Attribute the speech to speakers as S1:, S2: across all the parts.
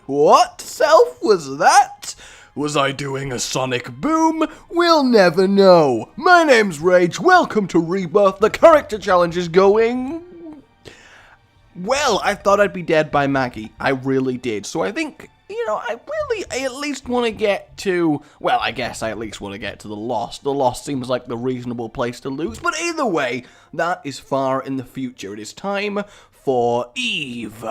S1: What self was that? Was I doing a sonic boom? We'll never know. My name's Rage, welcome to Rebirth. The character challenge is going... Well, I thought I'd be dead by Maggie. I really did. So I think, I at least want to get to... Well, I guess I at least want to get to the Lost. The Lost seems like the reasonable place to lose. But either way, that is far in the future. It is time for Eve.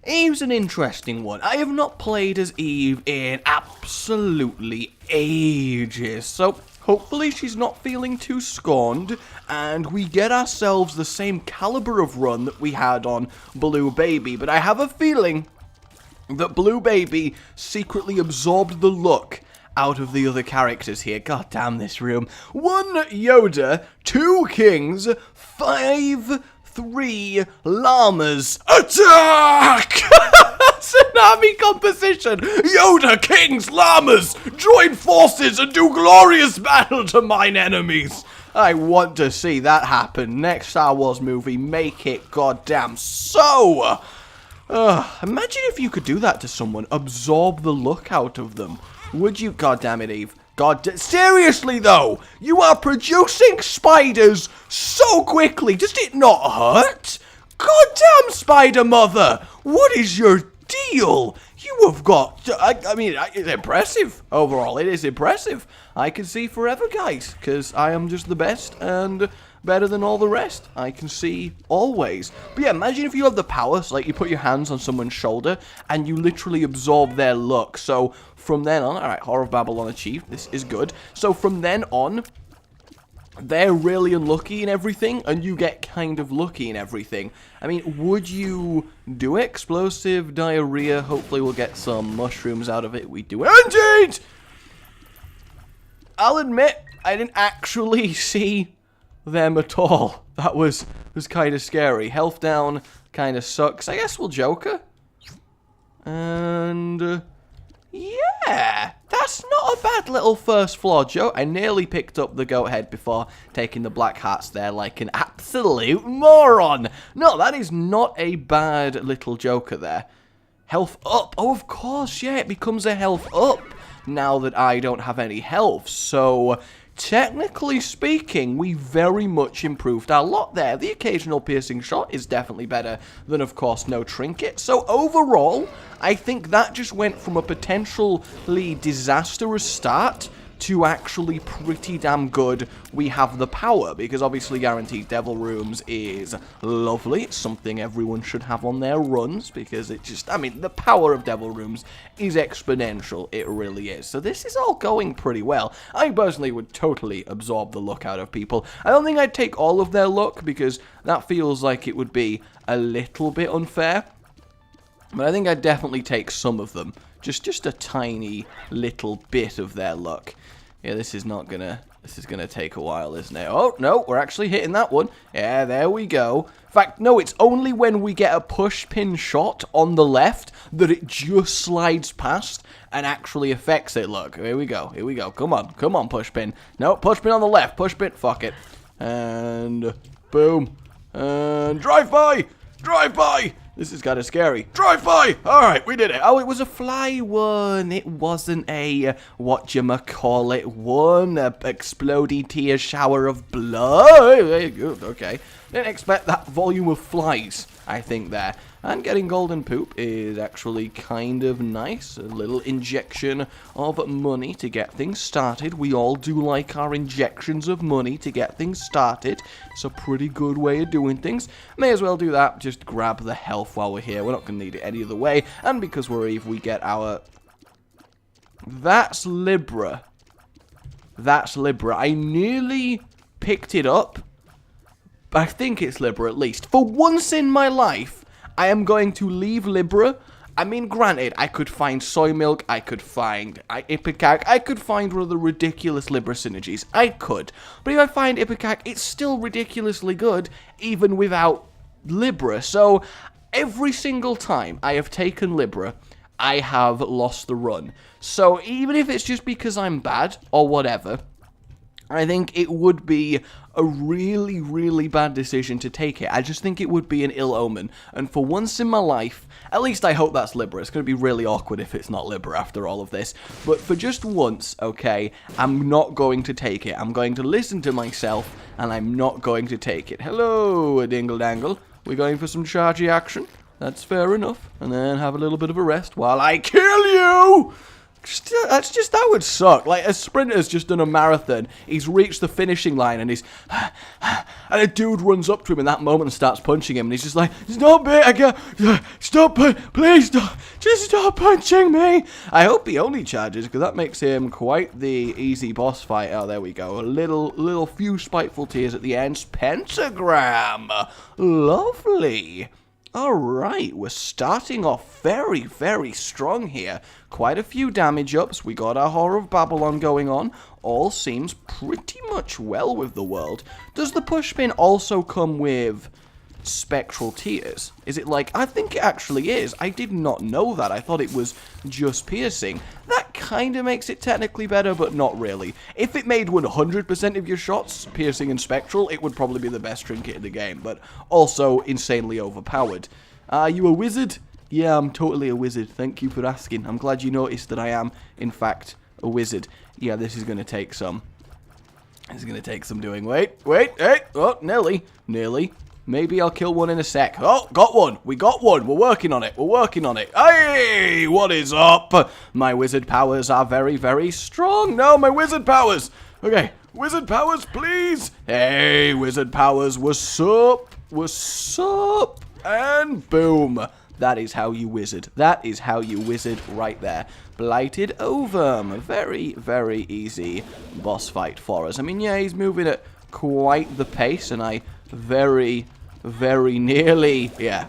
S1: Eve's an interesting one. I have not played as Eve in absolutely ages. So hopefully she's not feeling too scorned, and we get ourselves the same caliber of run that we had on Blue Baby. But I have a feeling that Blue Baby secretly absorbed the look out of the other characters here. God damn this room. 1 Yoda, 2 Kings, 5... 3 llamas. Attack! Tsunami composition. Yoda, Kings, llamas, join forces and do glorious battle to mine enemies. I want to see that happen. Next Star Wars movie, make it goddamn so. Imagine if you could do that to someone, absorb the look out of them. Would you? God damn it, Eve. Seriously though, you are producing spiders so quickly, does it not hurt? Goddamn Spider Mother, what is your deal? You have got, I mean, it's impressive, overall, it is impressive. I can see forever, guys, because I am just the best and better than all the rest. I can see always. But yeah, imagine if you have the power, so like you put your hands on someone's shoulder and you literally absorb their look. So from then on, alright, Horror of Babylon achieved, this is good. So from then on, they're really unlucky in everything, and you get kind of lucky in everything. I mean, would you do it? Explosive diarrhea, hopefully we'll get some mushrooms out of it. We do it. Indeed! I'll admit, I didn't actually see them at all. That was kind of scary. Health down kind of sucks. I guess we'll Joker. And yeah, that's not a bad little first floor joke. I nearly picked up the goat head before taking the black hats there like an absolute moron. No, that is not a bad little Joker there. Health up. Oh, of course, yeah, it becomes a health up now that I don't have any health. So technically speaking, we very much improved our lot there. The occasional piercing shot is definitely better than, of course, no trinket. So overall, I think that just went from a potentially disastrous start to actually pretty damn good. We have the power, because obviously guaranteed devil rooms is lovely. It's something everyone should have on their runs, because it just, I mean, the power of devil rooms is exponential. It really is. So this is all going pretty well. I personally would totally absorb the look out of people. I don't think I'd take all of their look, because that feels like it would be a little bit unfair. But I think I'd definitely take some of them. Just a tiny little bit of their luck. Yeah, this is gonna take a while, isn't it? Oh, no, we're actually hitting that one. Yeah, there we go. In fact, no, it's only when we get a push pin shot on the left that it just slides past and actually affects it. Look, here we go, here we go. Come on, push pin. No, push pin on the left, push pin, fuck it. And boom. And drive by! Drive by! This is kind of scary. Drive by! Alright, we did it. Oh, it was a fly one. It wasn't a, whatchamacallit one. A exploding tear shower of blood. Okay. Didn't expect that volume of flies, I think, there. And getting golden poop is actually kind of nice. A little injection of money to get things started. We all do like our injections of money to get things started. It's a pretty good way of doing things. May as well do that. Just grab the health while we're here. We're not going to need it any other way. And because we're Eve, we get our... That's Libra. That's Libra. I nearly picked it up. I think it's Libra at least. For once in my life, I am going to leave Libra. I mean, granted, I could find soy milk, I could find Ipecac, I could find one of the ridiculous Libra synergies. I could. But if I find Ipecac, it's still ridiculously good, even without Libra. So, every single time I have taken Libra, I have lost the run. So, even if it's just because I'm bad, or whatever, I think it would be a really, really bad decision to take it. I just think it would be an ill omen. And for once in my life, at least I hope that's Libra. It's going to be really awkward if it's not Libra after all of this. But for just once, okay, I'm not going to take it. I'm going to listen to myself, and I'm not going to take it. Hello, Dingle Dangle. We're going for some chargy action. That's fair enough. And then have a little bit of a rest while I kill you! That would suck. Like, a sprinter's just done a marathon, he's reached the finishing line, and and a dude runs up to him in that moment and starts punching him, and he's just like, stop it, I can't, stop, please, stop, just stop punching me. I hope he only charges, because that makes him quite the easy boss fight. Oh, there we go, a little few spiteful tears at the end. Pentagram, lovely. Alright, we're starting off very, very strong here. Quite a few damage ups, we got our Horror of Babylon going on. All seems pretty much well with the world. Does the pushpin also come with spectral tears? Is it like, I think it actually is. I did not know that. I thought it was just piercing. That kind of makes it technically better, but not really. If it made 100% of your shots piercing and spectral, it would probably be the best trinket in the game, but also insanely overpowered. Are you a wizard? Yeah, I'm totally a wizard. Thank you for asking. I'm glad you noticed that I am, in fact, a wizard. Yeah, this is going to take some. This is going to take some doing. Wait, hey, oh, nearly. Maybe I'll kill one in a sec. Oh, got one. We got one. We're working on it. Hey, what is up? My wizard powers are very, very strong. No, my wizard powers. Okay, wizard powers, please. Hey, wizard powers, what's up? And boom. That is how you wizard. That is how you wizard right there. Blighted Ovum. Very, very easy boss fight for us. I mean, yeah, he's moving at quite the pace, and I very, very nearly, yeah,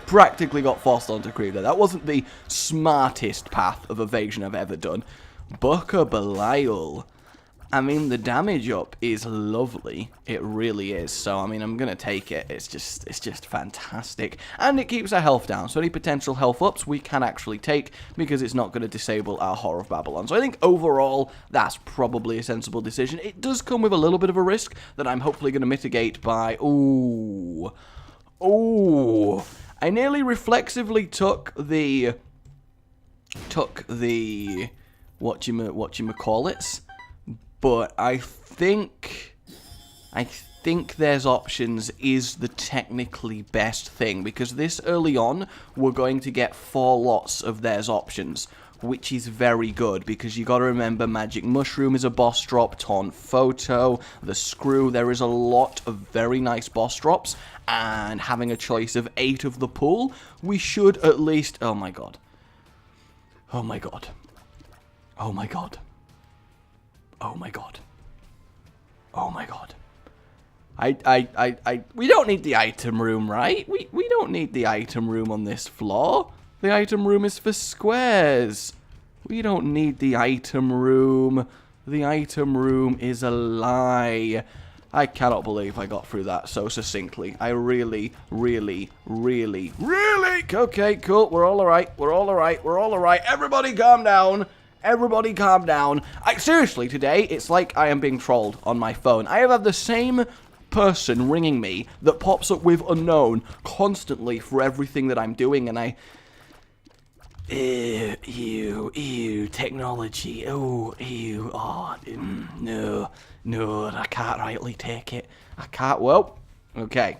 S1: practically got forced onto creep there. That wasn't the smartest path of evasion I've ever done. Booker Belial. I mean, the damage up is lovely. It really is. So, I mean, I'm going to take it. It's just fantastic. And it keeps our health down. So any potential health ups we can actually take because it's not going to disable our Horror of Babylon. So I think overall, that's probably a sensible decision. It does come with a little bit of a risk that I'm hopefully going to mitigate by... Ooh. I nearly reflexively took the... Whatchamacallits. But I think there's options is the technically best thing, because this early on we're going to get 4 lots of there's options, which is very good, because you got to remember Magic Mushroom is a boss drop, Taunt Photo, the Screw. There is a lot of very nice boss drops, and having a choice of 8 of the pool, we should at least... Oh my god. Oh my god. Oh my god. Oh my god. Oh my god. We don't need the item room, right? We don't need the item room on this floor. The item room is for squares. We don't need the item room. The item room is a lie. I cannot believe I got through that so succinctly. I really... Okay, cool. We're all alright. Everybody calm down. Everybody calm down. Seriously, today, it's like I am being trolled on my phone. I have had the same person ringing me that pops up with unknown constantly for everything that I'm doing, and I... Ew, technology, no, I can't rightly take it. I can't, well, okay.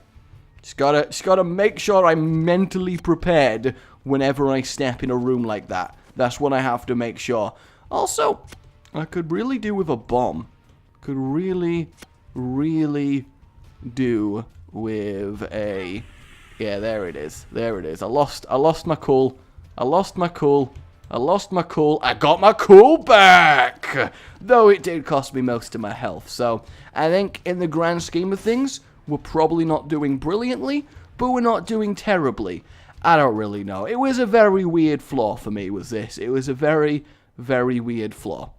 S1: Just gotta make sure I'm mentally prepared whenever I step in a room like that. That's what I have to make sure. Also, I could really do with a bomb. Could really do with a... Yeah, there it is. I lost my cool. I got my cool back! Though it did cost me most of my health. So, I think in the grand scheme of things, we're probably not doing brilliantly, but we're not doing terribly. I don't really know. It was a very weird flaw for me, was this. It was a very, very weird flaw.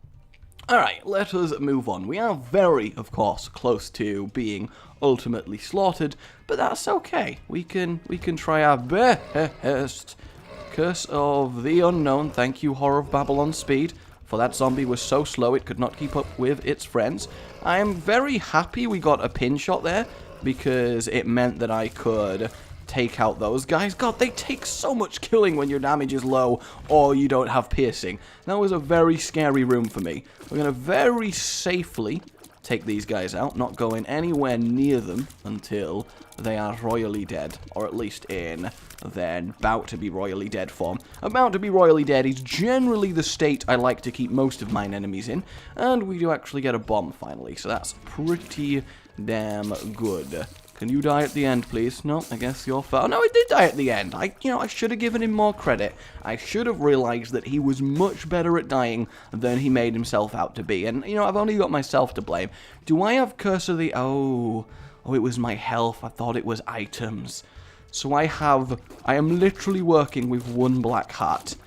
S1: Alright, let us move on. We are very, of course, close to being ultimately slaughtered, but that's okay. We can try our best. Curse of the Unknown. Thank you, Horror of Babylon Speed, for that zombie was so slow it could not keep up with its friends. I am very happy we got a pin shot there, because it meant that I could take out those guys. God, they take so much killing when your damage is low or you don't have piercing. That was a very scary room for me. We're going to very safely take these guys out, not going anywhere near them until they are royally dead, or at least in their about to be royally dead form. About to be royally dead is generally the state I like to keep most of mine enemies in, and we do actually get a bomb finally, so that's pretty damn good. Can you die at the end, please? No, I guess you're fair. Oh, no, I did die at the end. I should have given him more credit. I should have realized that he was much better at dying than he made himself out to be. And, I've only got myself to blame. Do I have Curse of the... Oh, it was my health. I thought it was items. So I am literally working with one black heart.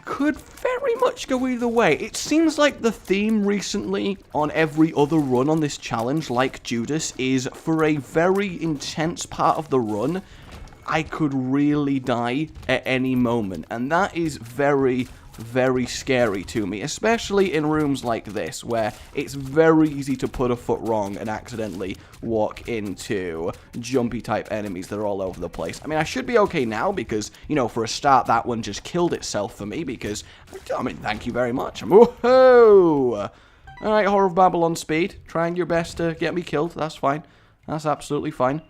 S1: Could very much go either way. It seems like the theme recently on every other run on this challenge, like Judas, is for a very intense part of the run, I could really die at any moment. And that is very, very scary to me, especially in rooms like this, where it's very easy to put a foot wrong and accidentally walk into jumpy type enemies that are all over the place. I mean, I should be okay now because, for a start, that one just killed itself for me because, thank you very much. Woohoo! Alright, Horror of Babylon speed. Trying your best to get me killed. That's fine. That's absolutely fine.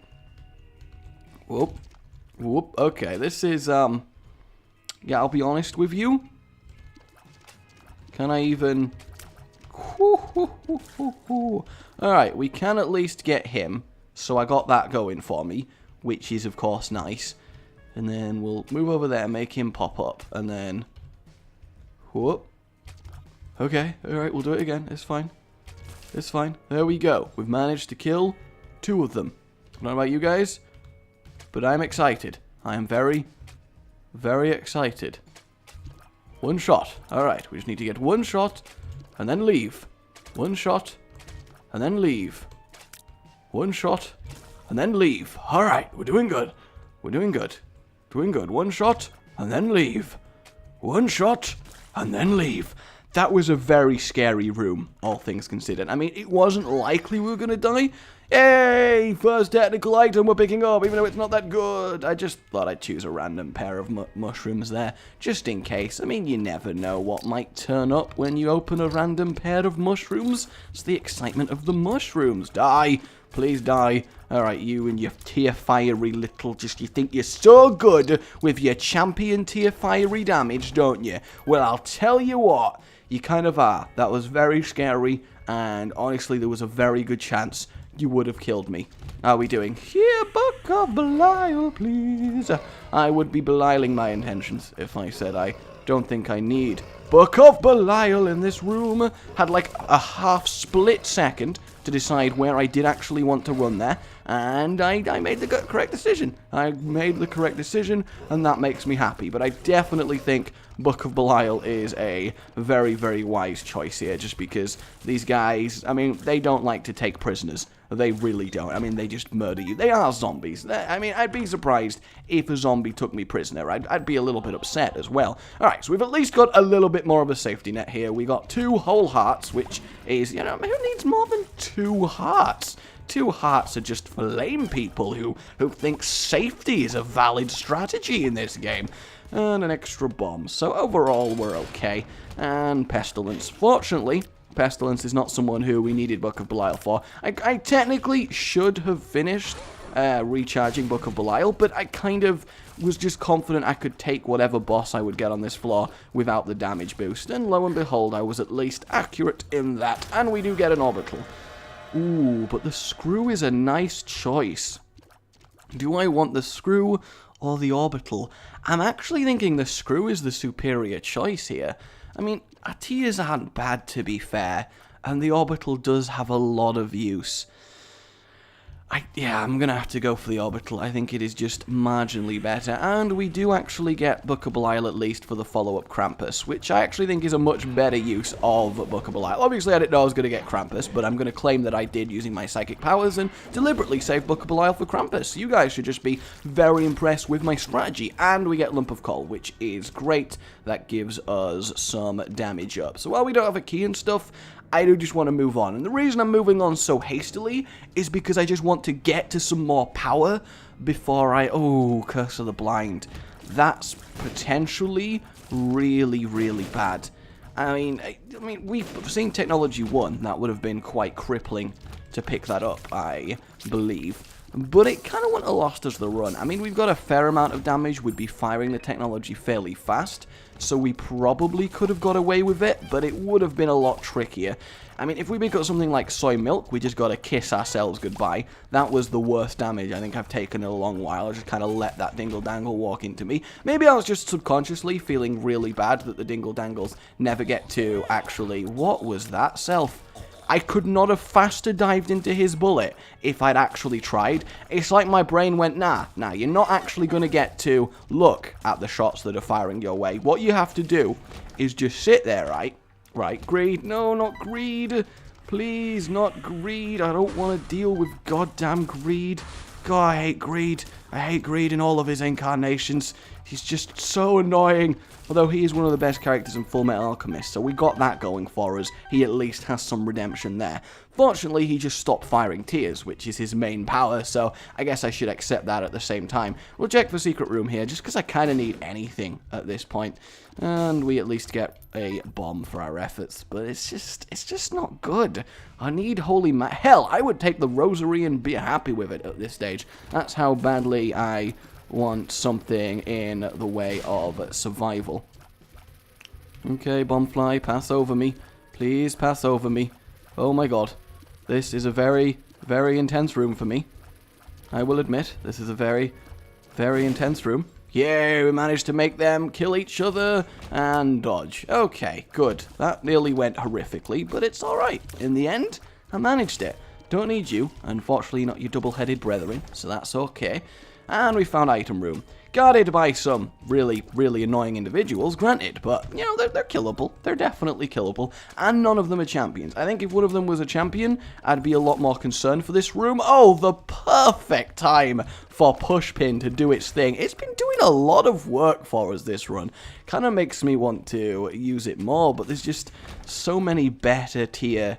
S1: Whoop. Whoop. Okay, this is, yeah, I'll be honest with you. Can I even... Alright, we can at least get him. So I got that going for me, which is, of course, nice. And then we'll move over there, make him pop up, and then... Whoop. Okay, alright, we'll do it again. It's fine. It's fine. There we go. We've managed to kill 2 of them. I don't know about you guys, but I'm excited. I am very, very excited. 1 shot. Alright, we just need to get 1 shot, and then leave. 1 shot, and then leave. 1 shot, and then leave. Alright, we're doing good. We're doing good. Doing good. 1 shot, and then leave. 1 shot, and then leave. That was a very scary room, all things considered. I mean, it wasn't likely we were going to die. Yay! First technical item we're picking up, even though it's not that good. I just thought I'd choose a random pair of mushrooms there, just in case. I mean, you never know what might turn up when you open a random pair of mushrooms. It's the excitement of the mushrooms. Die! Please die. Alright, you and your tier fiery little, you think you're so good with your champion tier fiery damage, don't you? Well, I'll tell you what, you kind of are. That was very scary, and honestly, there was a very good chance you would have killed me. How are we doing? Here, Book of Belial, please. I would be belialing my intentions if I said I don't think I need Book of Belial in this room. Had like a half split second to decide where I did actually want to run there, and I made the correct decision. I made the correct decision, and that makes me happy. But I definitely think Book of Belial is a very, very wise choice here, just because these guys, I mean, they don't like to take prisoners. They really don't. I mean, they just murder you. They are zombies. I mean, I'd be surprised if a zombie took me prisoner. I'd be a little bit upset as well. Alright, so we've at least got a little bit more of a safety net here. We got 2 whole hearts, which is, who needs more than 2 hearts? 2 hearts are just for lame people who think safety is a valid strategy in this game. And an extra bomb. So overall, we're okay. And Pestilence. Fortunately, Pestilence is not someone who we needed Book of Belial for. I technically should have finished recharging Book of Belial, but I kind of was just confident I could take whatever boss I would get on this floor without the damage boost. And lo and behold, I was at least accurate in that. And we do get an orbital. Ooh, but the screw is a nice choice. Do I want the screw or the orbital? I'm actually thinking the screw is the superior choice here. I mean, Atias aren't bad, to be fair, and the orbital does have a lot of use. Yeah, I'm going to have to go for the orbital. I think it is just marginally better. And we do actually get Bookable Isle, at least, for the follow-up Krampus, which I actually think is a much better use of Bookable Isle. Obviously, I didn't know I was going to get Krampus, but I'm going to claim that I did using my psychic powers and deliberately save Bookable Isle for Krampus. You guys should just be very impressed with my strategy. And we get Lump of Coal, which is great. That gives us some damage up. So while we don't have a key and stuff, I do just want to move on. And the reason I'm moving on so hastily is because I just want to get to some more power before oh, Curse of the Blind. That's potentially really, really bad. I mean, we've seen Technology 1. That would have been quite crippling to pick that up, I believe. But it kind of wouldn't have lost us the run. I mean, we've got a fair amount of damage. We'd be firing the technology fairly fast, so we probably could have got away with it, but it would have been a lot trickier. I mean, if we pick up something like Soy Milk, we just got to kiss ourselves goodbye. That was the worst damage I think I've taken in a long while. I just kind of let that dingle-dangle walk into me. Maybe I was just subconsciously feeling really bad that the dingle-dangles never get to actually... What was that, Self? I could not have faster dived into his bullet if I'd actually tried. It's like my brain went, nah, you're not actually going to get to look at the shots that are firing your way. What you have to do is just sit there, right? Right, greed. No, not greed. Please, not greed. I don't want to deal with goddamn greed. God, I hate greed. I hate greed in all of his incarnations. He's just so annoying. Although he is one of the best characters in Fullmetal Alchemist, so we got that going for us. He at least has some redemption there. Fortunately, he just stopped firing tears, which is his main power, so I guess I should accept that at the same time. We'll check the secret room here, just because I kind of need anything at this point. And we at least get a bomb for our efforts, but it's just not good. I need holy hell, I would take the rosary and be happy with it at this stage. That's how badly I want something in the way of survival. Okay, Bombfly, pass over me. Please pass over me. Oh my god. This is a very, very intense room for me. I will admit, this is a very, very intense room. Yay, we managed to make them kill each other and dodge. Okay, good. That nearly went horrifically, but it's alright. In the end, I managed it. Don't need you. Unfortunately, not your double-headed brethren, so that's okay. And we found item room. Guarded by some really, really annoying individuals, granted, but, you know, they're killable. They're definitely killable, and none of them are champions. I think if one of them was a champion, I'd be a lot more concerned for this room. Oh, the perfect time for Pushpin to do its thing. It's been doing a lot of work for us this run. Kind of makes me want to use it more, but there's just so many better tier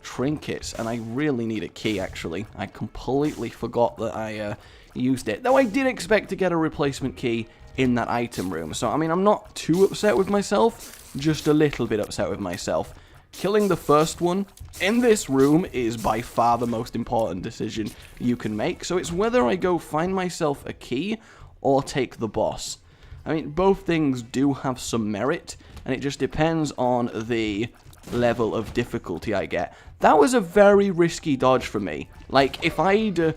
S1: trinkets, and I really need a key, actually. I completely forgot that I used it, though I did expect to get a replacement key in that item room, so I mean, I'm not too upset with myself, just a little bit upset with myself. Killing the first one in this room is by far the most important decision you can make, so it's whether I go find myself a key or take the boss. I mean, both things do have some merit, and it just depends on the level of difficulty I get. That was a very risky dodge for me. Like, if I'd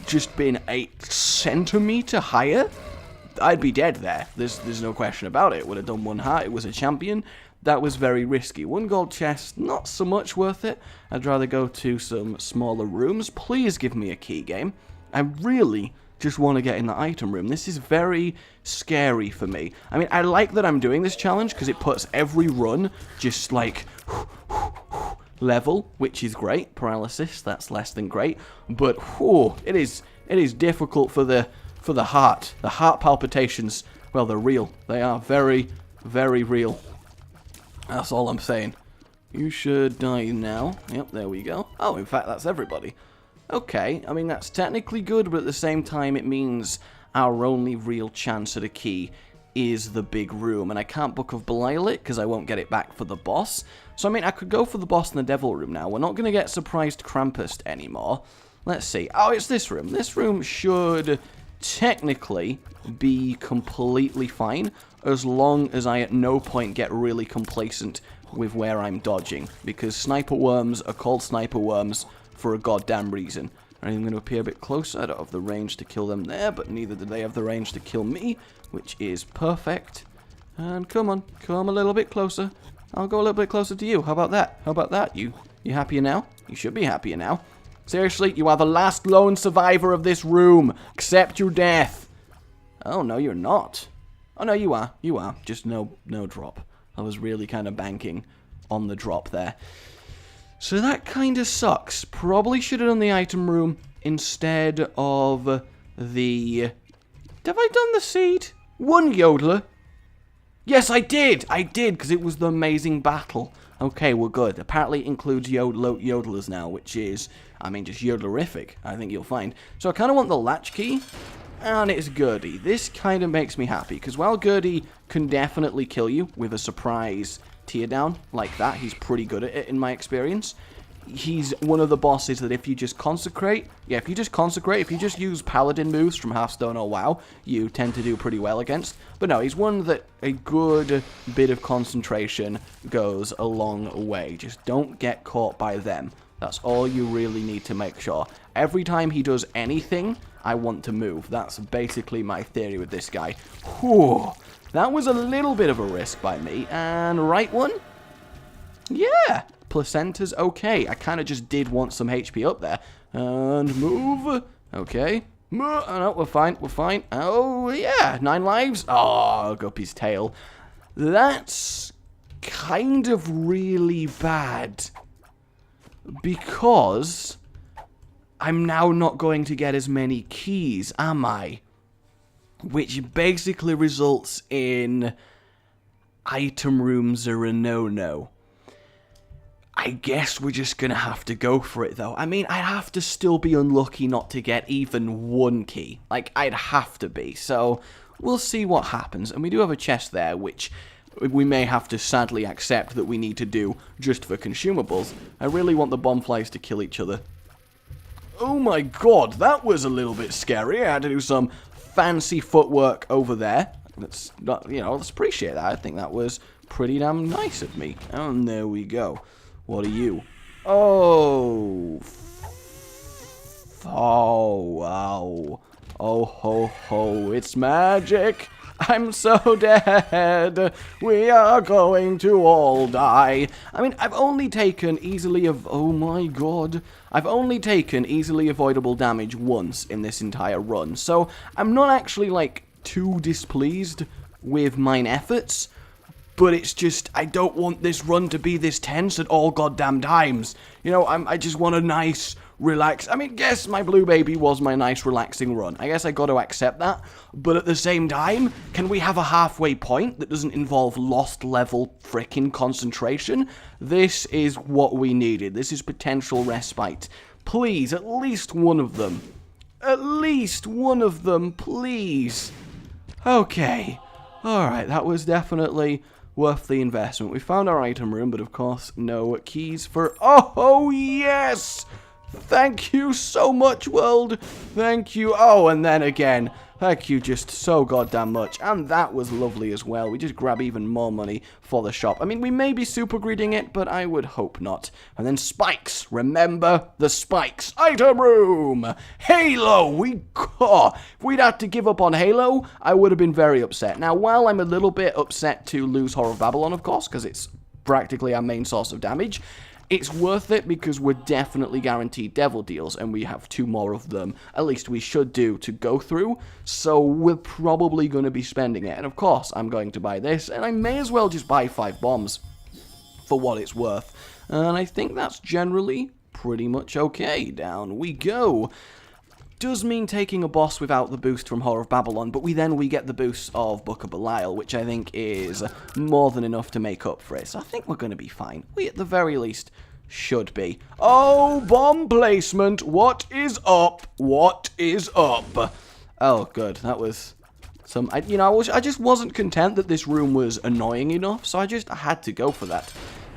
S1: just been a centimeter higher, I'd be dead there. There's no question about it. Would have done one heart. It was a champion. That was very risky. One gold chest, not so much worth it. I'd rather go to some smaller rooms. Please give me a key game. I really just want to get in the item room. This is very scary for me. I mean, I like that I'm doing this challenge because it puts every run just like level, which is great. Paralysis, that's less than great, but whew, it is difficult for the heart. The heart palpitations, well, they're real. They are very, very real. That's all I'm saying. You should die now. Yep, there we go. Oh, in fact, that's everybody. Okay, I mean, that's technically good, but at the same time, it means our only real chance at a key is the big room, and I can't Book of Belial it because I won't get it back for the boss. So, I mean, I could go for the boss in the devil room now. We're not going to get surprised Krampus anymore. Let's see. Oh, it's this room. This room should technically be completely fine as long as I at no point get really complacent with where I'm dodging, because sniper worms are called sniper worms for a goddamn reason. I'm going to appear a bit closer. I don't have the range to kill them there, but neither do they have the range to kill me, which is perfect. And come on, come a little bit closer. I'll go a little bit closer to you. How about that? How about that? You happier now? You should be happier now. Seriously, you are the last lone survivor of this room. Accept your death. Oh, no, you're not. Oh, no, you are. You are. Just no drop. I was really kind of banking on the drop there. So that kind of sucks. Probably should have done the item room instead of the... Have I done the seed? One yodeler. Yes, I did. I did, because it was the amazing battle. Okay, we're good. Apparently it includes yodelers now, which is, I mean, just yodelerific, I think you'll find. So I kind of want the latch key, and it's Gertie. This kind of makes me happy, because while Gertie can definitely kill you with a surprise tear down like that, he's pretty good at it in my experience. He's one of the bosses that if you just consecrate, if you just use paladin moves from Hearthstone or WoW, you tend to do pretty well against. But no, he's one that a good bit of concentration goes a long way. Just don't get caught by them. That's all you really need to make sure. Every time he does anything, I want to move. That's basically my theory with this guy. Whew. That was a little bit of a risk by me. And right one? Yeah. Placenta's okay. I kind of just did want some HP up there. And move. Okay. Oh, no, we're fine. We're fine. Oh, yeah. 9 lives. Oh, Guppy's tail. That's kind of really bad. Because I'm now not going to get as many keys, am I? Which basically results in item rooms are a no-no. I guess we're just going to have to go for it, though. I mean, I'd have to still be unlucky not to get even 1 key. Like, I'd have to be. So, we'll see what happens. And we do have a chest there, which we may have to sadly accept that we need to do just for consumables. I really want the bombflies to kill each other. Oh my god, that was a little bit scary. I had to do some fancy footwork over there. Let's not, let's appreciate that. I think that was pretty damn nice of me. And there we go. What are you? Oh. Oh, wow. Oh, ho, ho. It's magic. I'm so dead. We are going to all die. I mean, I've only taken oh my god. I've only taken easily avoidable damage once in this entire run. So, I'm not actually, like, too displeased with mine efforts. But it's just, I don't want this run to be this tense at all goddamn times. I just want a nice, relax. I mean, guess my blue baby was my nice, relaxing run. I guess I got to accept that. But at the same time, can we have a halfway point that doesn't involve lost level frickin' concentration? This is what we needed. This is potential respite. Please, at least one of them. At least one of them, please. Okay. Alright, that was definitely worth the investment. We found our item room, but of course, no keys for... Oh, yes! Thank you so much, world. Thank you. Oh, and then again, thank you just so goddamn much. And that was lovely as well. We just grab even more money for the shop. I mean, we may be super greeding it, but I would hope not. And then spikes. Remember the spikes. Item room. Halo. If we'd had to give up on Halo, I would have been very upset. Now, while I'm a little bit upset to lose Horror of Babylon, of course, because it's practically our main source of damage, it's worth it because we're definitely guaranteed devil deals, and we have 2 more of them, at least we should do, to go through, so we're probably going to be spending it. And of course, I'm going to buy this, and I may as well just buy 5 bombs for what it's worth. And I think that's generally pretty much okay. Down we go. Does mean taking a boss without the boost from Horror of Babylon, but we get the boost of Book of Belial, which I think is more than enough to make up for it. So I think we're going to be fine. We, at the very least, should be. Oh, bomb placement. What is up? What is up? Oh, good. That was some... I just wasn't content that this room was annoying enough, so I had to go for that.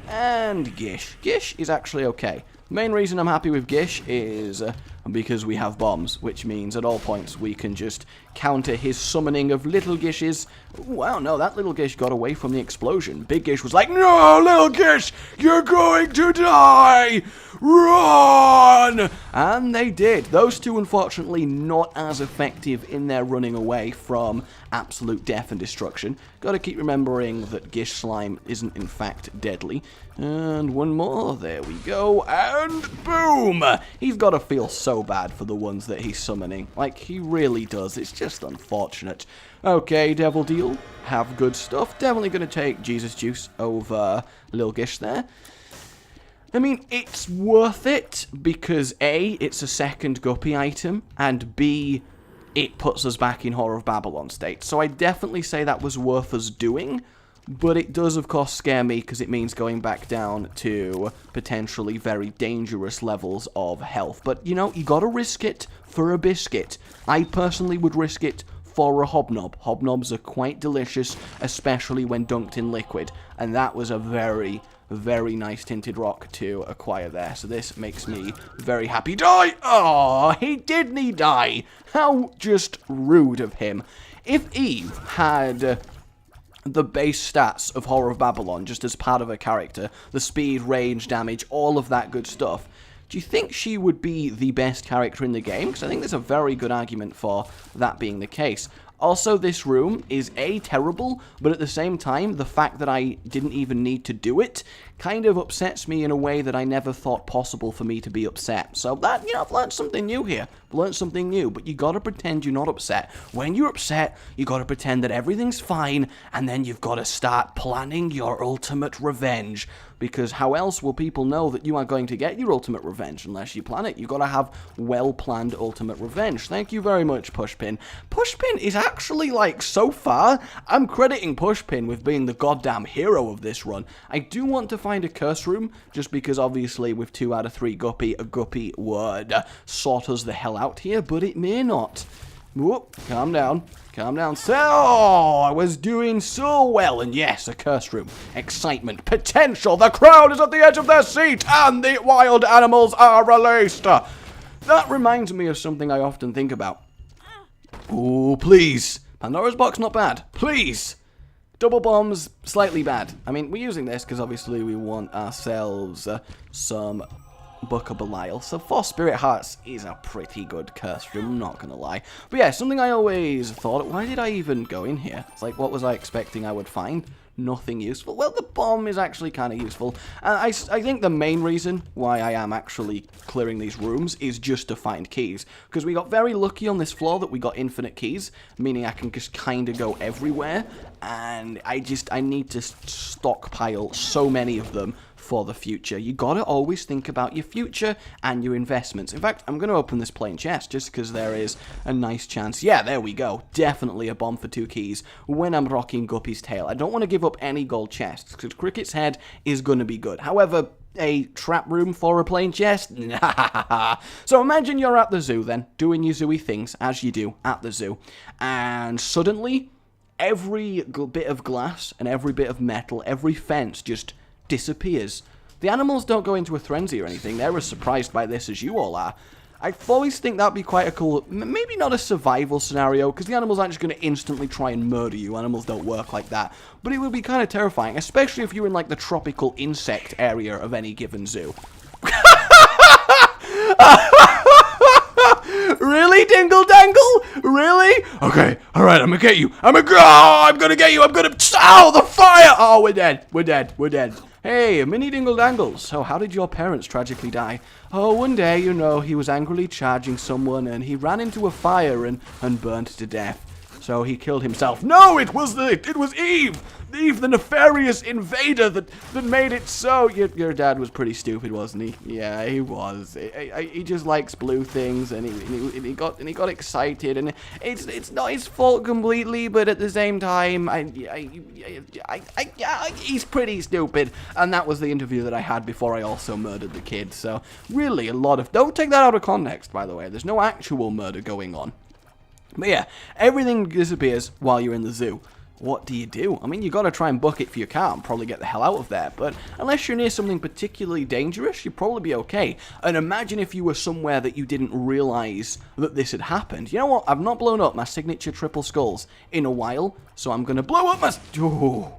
S1: And Gish. Gish is actually okay. The main reason I'm happy with Gish is because we have bombs, which means at all points we can just counter his summoning of little gishes. Wow, no, that little gish got away from the explosion. Big gish was like, no, little gish, you're going to die! Run! And they did. Those two, unfortunately, not as effective in their running away from absolute death and destruction. Gotta keep remembering that Gish Slime isn't in fact deadly. And one more, there we go, and boom! He's gotta feel so bad for the ones that he's summoning. Like, he really does. It's just unfortunate. Okay, Devil Deal, have good stuff. Definitely gonna take Jesus Juice over Lil Gish there. I mean, it's worth it because A, it's a second Guppy item, and B, it puts us back in Whore of Babylon state. So I definitely say that was worth us doing, but it does, of course, scare me because it means going back down to potentially very dangerous levels of health. But, you know, you gotta risk it for a biscuit. I personally would risk it for a hobnob. Hobnobs are quite delicious, especially when dunked in liquid, and that was a very nice tinted rock to acquire there. So this makes me very happy. Die! Oh, he didn't die. How just rude of him. If Eve had the base stats of Whore of Babylon just as part of her character, the speed, range, damage, all of that good stuff, do you think she would be the best character in the game? Because I think there's a very good argument for that being the case. Also, this room is A, terrible, but at the same time, the fact that I didn't even need to do it kind of upsets me in a way that I never thought possible for me to be upset. So that, you know, I've learned something new here. I've learned something new, but you gotta pretend you're not upset. When you're upset, you gotta pretend that everything's fine, and then you've gotta start planning your ultimate revenge. Because how else will people know that you are going to get your ultimate revenge unless you plan it? You gotta have well-planned ultimate revenge. Thank you very much, Pushpin. Pushpin is actually, like, so far, I'm crediting Pushpin with being the goddamn hero of this run. I do want to find a curse room, just because obviously with 2 out of 3 Guppy, a Guppy would sort us the hell out here, but it may not. Whoop, calm down. Calm down. So, I was doing so well, and yes, a curse room. Excitement, potential, the crowd is at the edge of their seat, and the wild animals are released. That reminds me of something I often think about. Ooh, please. Pandora's box, not bad. Please. Double bombs, slightly bad. I mean, we're using this because obviously we want ourselves some Book of Belial. So 4 Spirit Hearts is a pretty good curse room, I'm not gonna lie. But yeah, something I always thought, why did I even go in here? It's like, what was I expecting I would find? Nothing useful. Well, the bomb is actually kind of useful. And I think the main reason why I am actually clearing these rooms is just to find keys. Because we got very lucky on this floor that we got infinite keys, meaning I can just kind of go everywhere. And I need to stockpile so many of them for the future. You gotta always think about your future and your investments. In fact, I'm gonna open this plain chest just because there is a nice chance. Yeah, there we go. Definitely a bomb for 2 keys when I'm rocking Guppy's tail. I don't want to give up any gold chests because Cricket's head is gonna be good. However, a trap room for a plain chest? So imagine you're at the zoo then, doing your zooey things as you do at the zoo, and suddenly every bit of glass and every bit of metal, every fence just disappears. The animals don't go into a frenzy or anything. They're as surprised by this as you all are. I always think that'd be quite a cool, maybe not a survival scenario, because the animals aren't just going to instantly try and murder you. Animals don't work like that. But it would be kind of terrifying, especially if you're in like the tropical insect area of any given zoo. Really, Dingle Dangle? Really? Okay, alright, I'm gonna get you. I'm gonna get you. Ow, the fire! Oh, we're dead. We're dead. Hey, Mini Dingle Dangles. So how did your parents tragically die? Oh, one day, you know, he was angrily charging someone and he ran into a fire and burnt to death. So he killed himself. No, it was Eve! Eve, the nefarious invader that made it so. Your dad was pretty stupid, wasn't he? Yeah, he was. He just likes blue things, and he got excited, and it's not his fault completely, but at the same time, he's pretty stupid. And that was the interview that I had before I also murdered the kid. So really, don't take that out of context, by the way. There's no actual murder going on. But yeah, everything disappears while you're in the zoo. what do you do? I mean, you got to try and book it for your car and probably get the hell out of there, but unless you're near something particularly dangerous, you'd probably be okay. And imagine if you were somewhere that you didn't realize that this had happened. You know what? I've not blown up my signature triple skulls in a while, so I'm going to blow up my... Oh.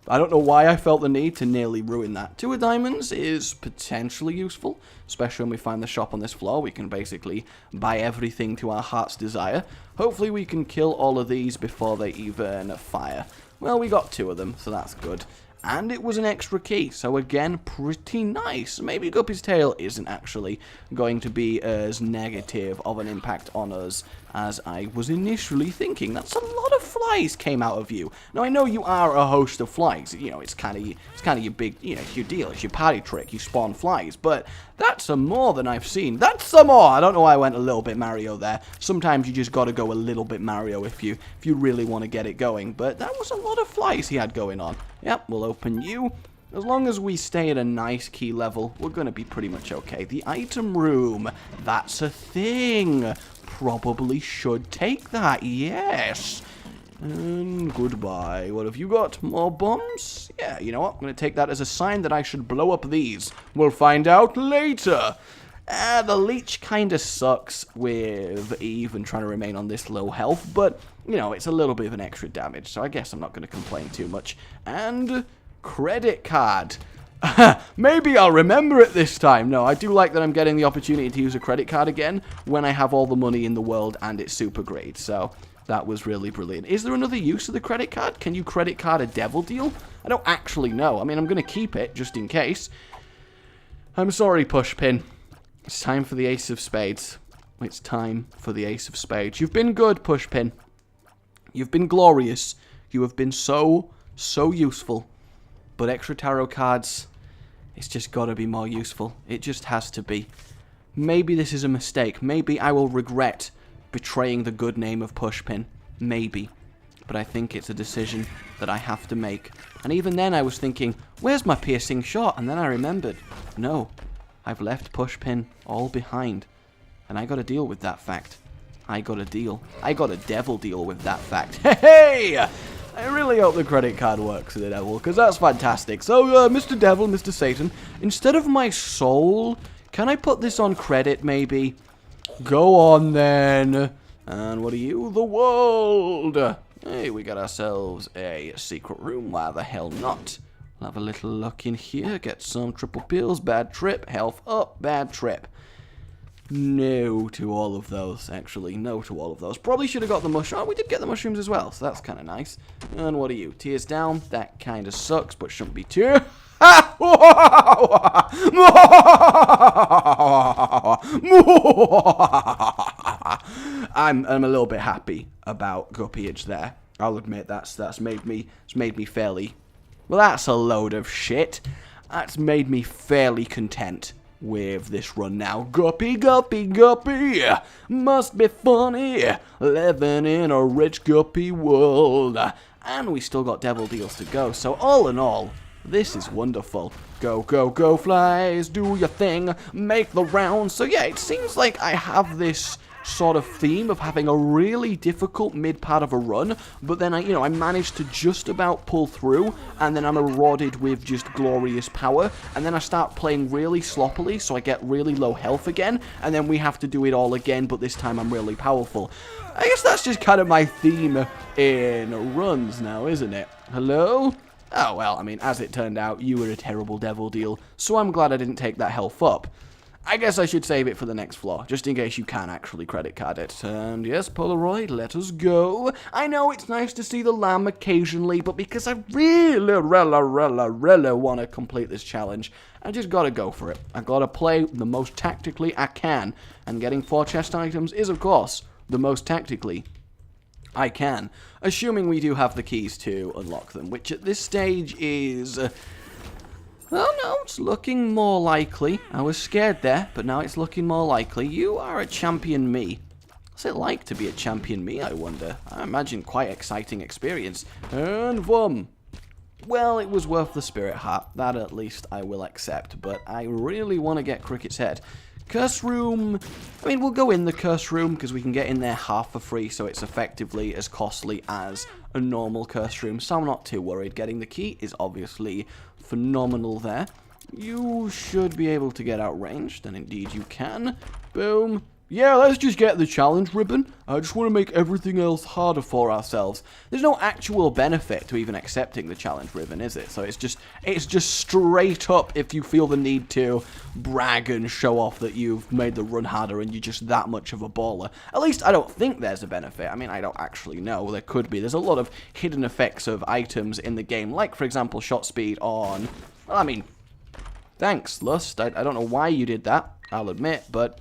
S1: I don't know why I felt the need to nearly ruin that. 2 diamonds is potentially useful, especially when we find the shop on this floor. We can basically buy everything to our heart's desire. Hopefully we can kill all of these before they even fire. Well, we got 2 of them, so that's good. And it was an extra key, so again, pretty nice. Maybe Guppy's tail isn't actually going to be as negative of an impact on us as I was initially thinking. That's a lot of flies came out of you. Now, I know you are a host of flies. You know, it's kind of your big, you know, your deal. It's your party trick. You spawn flies, but that's a more than I've seen. That's some more. I don't know why I went a little bit Mario there. Sometimes you just got to go a little bit Mario if you really want to get it going. But that was a lot of flies he had going on. Yep, we'll open you. As long as we stay at a nice key level, we're going to be pretty much okay. The item room, that's a thing. Probably should take that, yes. And goodbye. What have you got? More bombs? Yeah, you know what? I'm going to take that as a sign that I should blow up these. We'll find out later. The leech kind of sucks with even trying to remain on this low health, but, you know, it's a little bit of an extra damage, so I guess I'm not going to complain too much. And credit card. Maybe I'll remember it this time. No, I do like that I'm getting the opportunity to use a credit card again when I have all the money in the world and it's super great, so that was really brilliant. Is there another use of the credit card? Can you credit card a devil deal? I don't actually know. I mean, I'm going to keep it just in case. I'm sorry, Pushpin. It's time for the Ace of Spades. It's time for the Ace of Spades. You've been good, Pushpin. You've been glorious. You have been so useful. But extra tarot cards, it's just got to be more useful. It just has to be. Maybe this is a mistake. Maybe I will regret betraying the good name of Pushpin. Maybe. But I think it's a decision that I have to make. And even then I was thinking, where's my piercing shot? And then I remembered, no. I've left Pushpin all behind. And I gotta deal with that fact. I gotta devil deal with that fact. Hey! I really hope the credit card works for the devil, because that's fantastic. So, Mr. Devil, Mr. Satan, instead of my soul, can I put this on credit, maybe? Go on, then. And what are you? The world! Hey, we got ourselves a secret room. Why the hell not? We'll have a little look in here, get some triple pills, bad trip, health up, bad trip. No to all of those, actually. No to all of those. Probably should have got the mushroom. Oh, we did get the mushrooms as well, so that's kind of nice. And what are you? Tears down. That kind of sucks, but shouldn't be too. I'm a little bit happy about Guppyage there. I'll admit that's made me fairly. Well, that's a load of shit. That's made me fairly content with this run now. Guppy, Guppy, Guppy, must be funny, living in a rich Guppy world. And we still got devil deals to go, so all in all, this is wonderful. Go, go, go, flies, do your thing, make the rounds. So yeah, it seems like I have this sort of theme of having a really difficult mid part of a run, but then I managed to just about pull through, and then I'm rewarded with just glorious power, and then I start playing really sloppily, so I get really low health again, and then we have to do it all again, but this time I'm really powerful. I guess that's just kind of my theme in runs now, isn't it? Hello? Oh, well, I mean, as it turned out, you were a terrible devil deal, so I'm glad I didn't take that health up. I guess I should save it for the next floor, just in case you can actually credit card it. And yes, Polaroid, let us go. I know it's nice to see the lamb occasionally, but because I really want to complete this challenge, I just gotta go for it. I gotta play the most tactically I can, and getting 4 chest items is, of course, the most tactically I can, assuming we do have the keys to unlock them, which at this stage is... well, no, it's looking more likely. I was scared there, but now it's looking more likely. You are a champion me. What's it like to be a champion me, I wonder? I imagine quite exciting experience. And boom. Well, it was worth the spirit heart. That at least I will accept, but I really want to get Cricket's head. Curse room, I mean, we'll go in the curse room because we can get in there half for free, so it's effectively as costly as a normal curse room, so I'm not too worried. Getting the key is obviously phenomenal there. You should be able to get outranged, and indeed you can. Boom. Yeah, let's just get the challenge ribbon. I just want to make everything else harder for ourselves. There's no actual benefit to even accepting the challenge ribbon, is it? So it's just straight up if you feel the need to brag and show off that you've made the run harder and you're just that much of a baller. At least I don't think there's a benefit. I mean, I don't actually know. There could be. There's a lot of hidden effects of items in the game, like, for example, shot speed on... Well, I mean, thanks, Lust. I don't know why you did that, I'll admit, but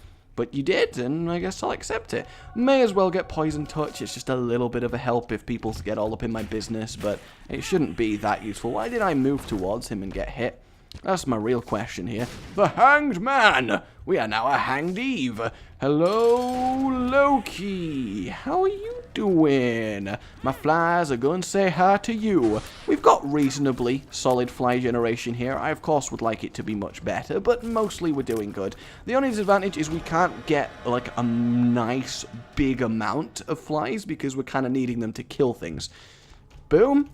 S1: you did, and I guess I'll accept it. May as well get Poison Touch. It's just a little bit of a help if people get all up in my business, but it shouldn't be that useful. Why did I move towards him and get hit? That's my real question here. The Hanged Man! We are now a Hanged Eve. Hello, Loki. How are you doing? My flies are going to say hi to you. We've got reasonably solid fly generation here. I, of course, would like it to be much better, but mostly we're doing good. The only disadvantage is we can't get, like, a nice big amount of flies because we're kind of needing them to kill things. Boom.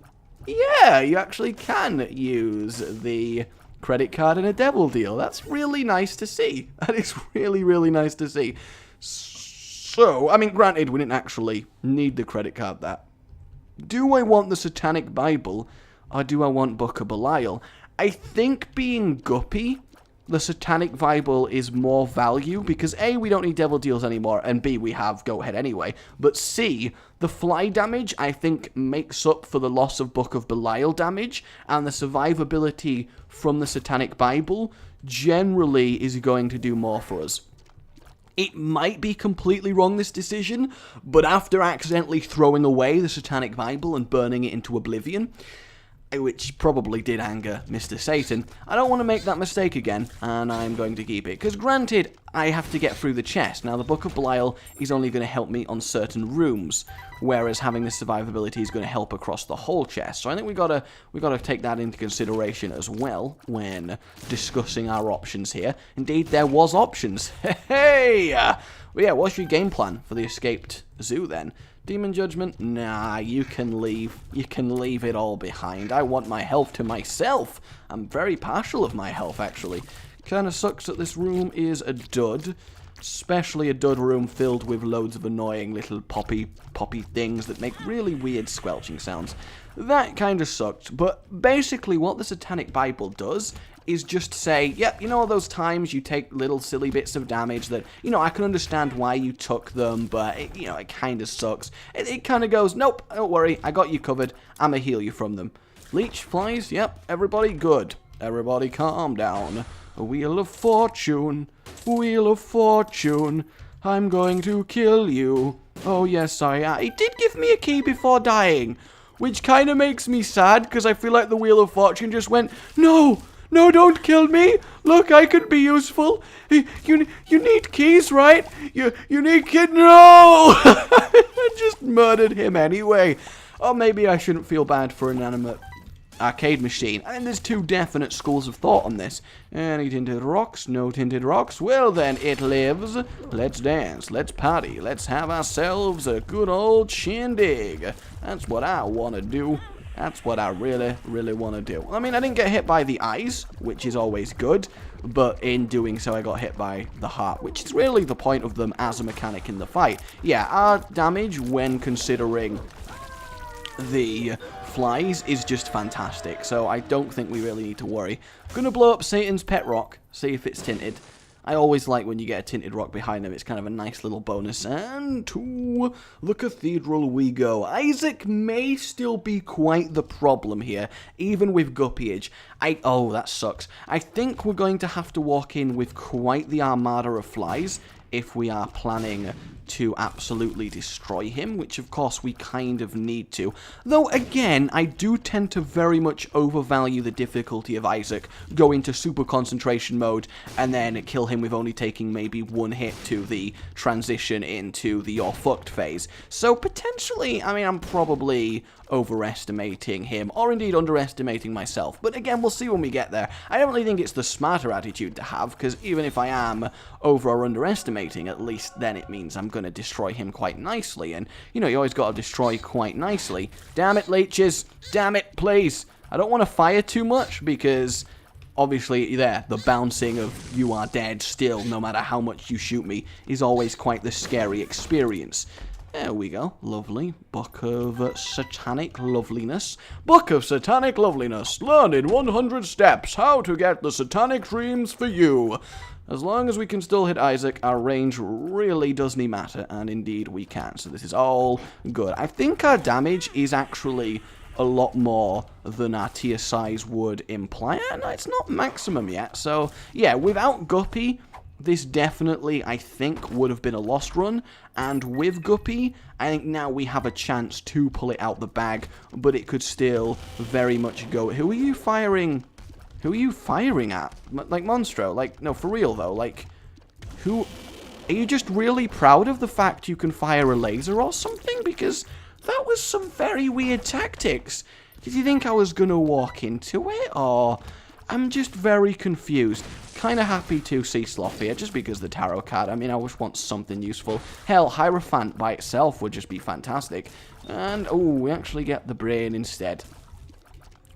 S1: Yeah, you actually can use the credit card in a devil deal. That's really nice to see. That is really, really nice to see. So, I mean, granted, we didn't actually need the credit card that. Do I want the Satanic Bible, or do I want Book of Belial? I think being Guppy, the Satanic Bible is more value, because A, we don't need devil deals anymore, and B, we have Goat Head anyway. But C, the fly damage, I think, makes up for the loss of Book of Belial damage, and the survivability from the Satanic Bible generally is going to do more for us. It might be completely wrong, this decision, but after accidentally throwing away the Satanic Bible and burning it into oblivion, which probably did anger Mr. Satan, I don't want to make that mistake again, and I'm going to keep it. Because granted, I have to get through the chest. Now, the Book of Belial is only going to help me on certain rooms, whereas having the survivability is going to help across the whole chest. So I think we gotta take that into consideration as well when discussing our options here. Indeed, there was options. Hey! Well, yeah, what's your game plan for the escaped zoo then? Demon Judgment? Nah, you can leave. You can leave it all behind. I want my health to myself. I'm very partial of my health, actually. Kinda sucks that this room is a dud. Especially a dud room filled with loads of annoying little poppy things that make really weird squelching sounds. That kinda sucked, but basically what the Satanic Bible does is just say, yep, you know all those times you take little silly bits of damage that, you know, I can understand why you took them, but, it kind of sucks. It kind of goes, nope, don't worry, I got you covered, I'ma heal you from them. Leech, flies, yep, everybody good. Everybody calm down. Wheel of Fortune, Wheel of Fortune, I'm going to kill you. Oh yes, I am. It did give me a key before dying, which kind of makes me sad, because I feel like the Wheel of Fortune just went, no! No, don't kill me. Look, I could be useful. You need keys, right? You need keys. No! I just murdered him anyway. Or maybe I shouldn't feel bad for an inanimate arcade machine. I mean, there's two definite schools of thought on this. Any tinted rocks? No tinted rocks? Well then, it lives. Let's dance. Let's party. Let's have ourselves a good old shindig. That's what I want to do. That's what I really, really want to do. I mean, I didn't get hit by the eyes, which is always good, but in doing so, I got hit by the heart, which is really the point of them as a mechanic in the fight. Yeah, our damage when considering the flies is just fantastic, so I don't think we really need to worry. I'm going to blow up Satan's pet rock, see if it's tinted. I always like when you get a tinted rock behind them. It's kind of a nice little bonus. And to the cathedral we go. Isaac may still be quite the problem here, even with Guppyage. Oh, that sucks. I think we're going to have to walk in with quite the armada of flies if we are planning to absolutely destroy him, which of course we kind of need to. Though again, I do tend to very much overvalue the difficulty of Isaac, go into super concentration mode, and then kill him with only taking maybe one hit to the transition into the you're fucked phase. So potentially, I mean, I'm probably overestimating him, or indeed underestimating myself. But again, we'll see when we get there. I don't really think it's the smarter attitude to have, because even if I am over or underestimating, at least then it means I'm going to destroy him quite nicely. And, you know, you always got to destroy quite nicely. Damn it, leeches. Damn it, please. I don't want to fire too much, because obviously there, the bouncing of you are dead still, no matter how much you shoot me, is always quite the scary experience. There we go. Lovely. Book of Satanic Loveliness. Book of Satanic Loveliness. Learn in 100 steps how to get the satanic dreams for you. As long as we can still hit Isaac, our range really doesn't matter, and indeed we can. So this is all good. I think our damage is actually a lot more than our tier size would imply. And it's not maximum yet. So yeah, without Guppy, this definitely, I think, would have been a lost run, and with Guppy, I think now we have a chance to pull it out the bag, but it could still very much go. Who are you firing? Who are you firing at? Like, Monstro? Like, no, for real, though, like, who? Are you just really proud of the fact you can fire a laser or something? Because that was some very weird tactics. Did you think I was gonna walk into it, or? I'm just very confused. Kind of happy to see Sloth here, just because the tarot card. I mean, I just want something useful. Hell, Hierophant by itself would just be fantastic. And, oh, we actually get the brain instead,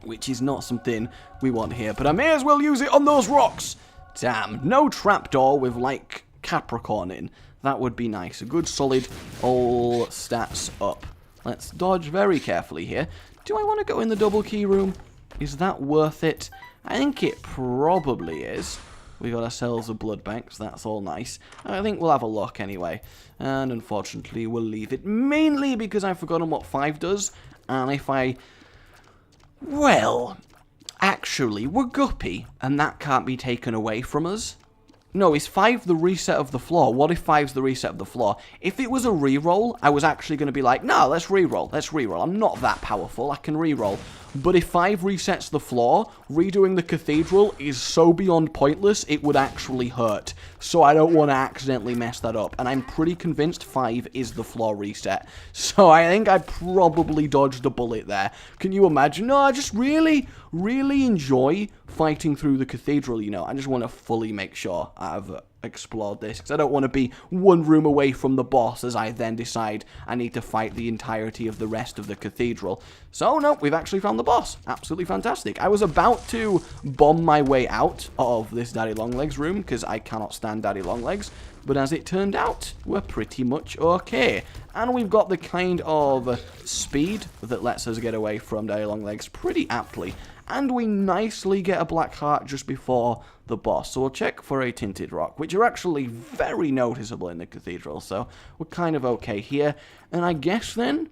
S1: which is not something we want here. But I may as well use it on those rocks. Damn, no trapdoor with, like, Capricorn in. That would be nice. A good, solid, all stats up. Let's dodge very carefully here. Do I want to go in the double key room? Is that worth it? I think it probably is. We got ourselves a blood bank, so that's all nice. I think we'll have a look anyway. And unfortunately, we'll leave it mainly because I've forgotten what 5 does. And if I... Well, actually, we're Guppy, and that can't be taken away from us. No, is 5 the reset of the floor? What if 5's the reset of the floor? If it was a reroll, I was actually going to be like, no, let's reroll, let's reroll. I'm not that powerful, I can reroll. But if 5 resets the floor, redoing the cathedral is so beyond pointless, it would actually hurt. So I don't want to accidentally mess that up. And I'm pretty convinced 5 is the floor reset. So I think I probably dodged a bullet there. Can you imagine? No, I just really enjoy fighting through the cathedral, you know. I just want to fully make sure I've explored this, because I don't want to be one room away from the boss as I then decide I need to fight the entirety of the rest of the cathedral. So no, we've actually found the boss. Absolutely fantastic. I was about to bomb my way out of this Daddy Longlegs room because I cannot stand Daddy Longlegs, but as it turned out, we're pretty much okay. And we've got the kind of speed that lets us get away from Daddy Longlegs pretty aptly. And we nicely get a black heart just before the boss. So we'll check for a tinted rock, which are actually very noticeable in the cathedral. So we're kind of okay here. And I guess then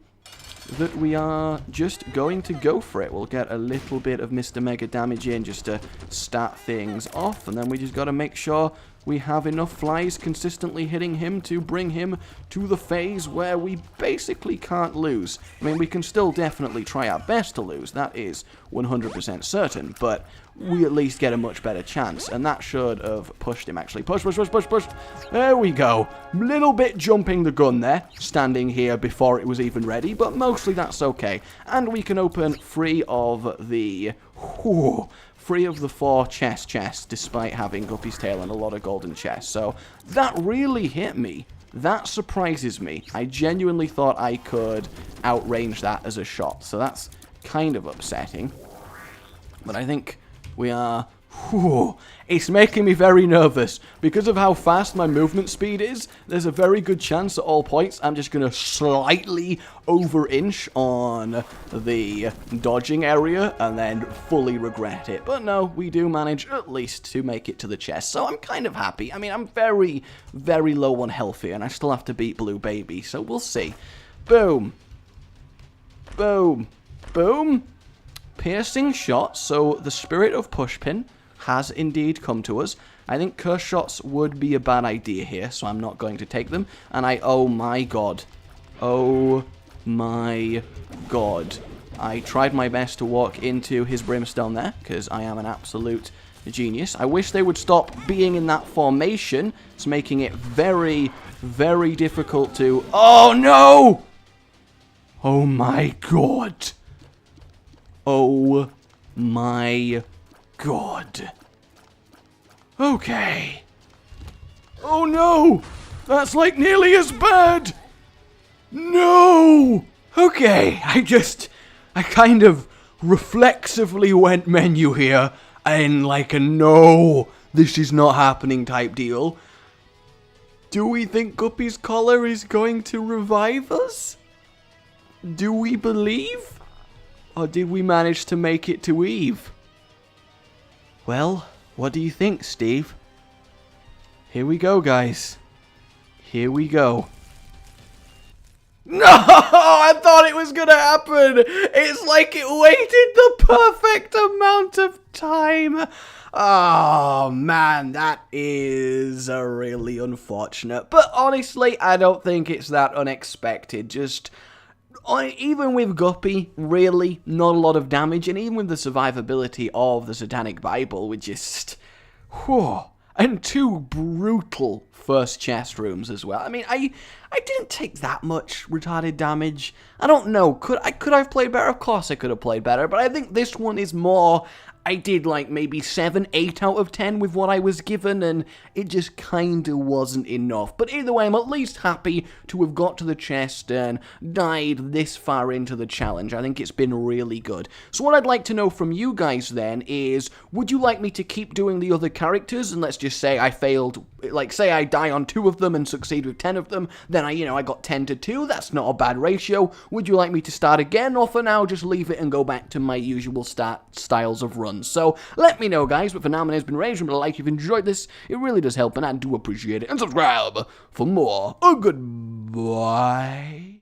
S1: that we are just going to go for it. We'll get a little bit of Mr. Mega damage in just to start things off. And then we just got to make sure we have enough flies consistently hitting him to bring him to the phase where we basically can't lose. I mean, we can still definitely try our best to lose, that is 100% certain, but we at least get a much better chance, and that should have pushed him, actually. Push. There we go. Little bit jumping the gun there, standing here before it was even ready, but mostly that's okay. And we can open free of the... free of the 4 chests, despite having Guppy's tail and a lot of golden chests. So that really hit me. That surprises me. I genuinely thought I could outrange that as a shot. So that's kind of upsetting. But I think we are... It's making me very nervous. Because of how fast my movement speed is, there's a very good chance at all points I'm just going to slightly over-inch on the dodging area and then fully regret it. But no, we do manage at least to make it to the chest, so I'm kind of happy. I mean, I'm very, very low on health here, and I still have to beat Blue Baby, so we'll see. Boom. Boom. Boom. Piercing shot, so the spirit of Pushpin has indeed come to us. I think curse shots would be a bad idea here, so I'm not going to take them. And oh my god. Oh my god. I tried my best to walk into his brimstone there, because I am an absolute genius. I wish they would stop being in that formation. It's making it very, very difficult to... Oh no! Oh my god. Oh my god. Okay. Oh no! That's like nearly as bad! No! Okay, I kind of reflexively went menu here, and like a no, this is not happening type deal. Do we think Guppy's collar is going to revive us? Do we believe? Or did we manage to make it to Eve? Well, what do you think, Steve? Here we go, guys. Here we go. No! I thought it was gonna happen! It's like it waited the perfect amount of time! Oh, man, that is really unfortunate. But honestly, I don't think it's that unexpected. Just... even with Guppy, really, not a lot of damage, and even with the survivability of the Satanic Bible, we just... Whew. And 2 brutal first chest rooms as well. I mean, I didn't take that much retarded damage. I don't know, could I have played better? Of course I could have played better, but I think this one is more... I did like maybe 7, 8 out of 10 with what I was given, and it just kinda wasn't enough. But either way, I'm at least happy to have got to the chest and died this far into the challenge. I think it's been really good. So what I'd like to know from you guys then is, would you like me to keep doing the other characters? And let's just say I failed, like say I die on 2 of them and succeed with 10 of them, then I got 10 to 2, that's not a bad ratio. Would you like me to start again, or for now just leave it and go back to my usual styles of run? So let me know, guys. But for now, my name's been Rage. Remember to like if you've enjoyed this. It really does help, and I do appreciate it. And subscribe for more. Goodbye.